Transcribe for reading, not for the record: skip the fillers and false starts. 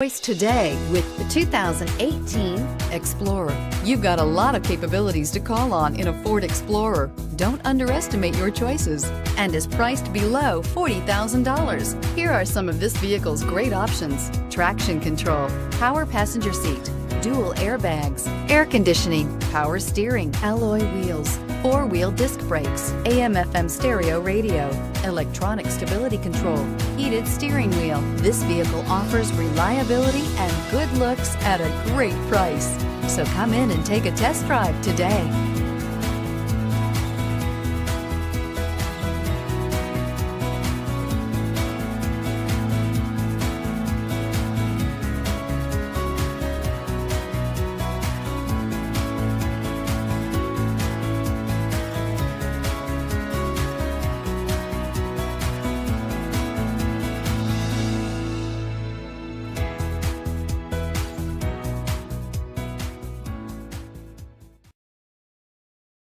Choice today with the 2018 Explorer. You've got a lot of capabilities to call on in a Ford Explorer. Don't underestimate your choices, and is priced below $40,000. Here are some of this vehicle's great options: traction control, power passenger seat, dual airbags, air conditioning, power steering, alloy wheels, four-wheel disc brakes, AM/FM stereo radio, electronic stability control, heated steering wheel. This vehicle offers reliability and good looks at a great price. So come in and take a test drive today.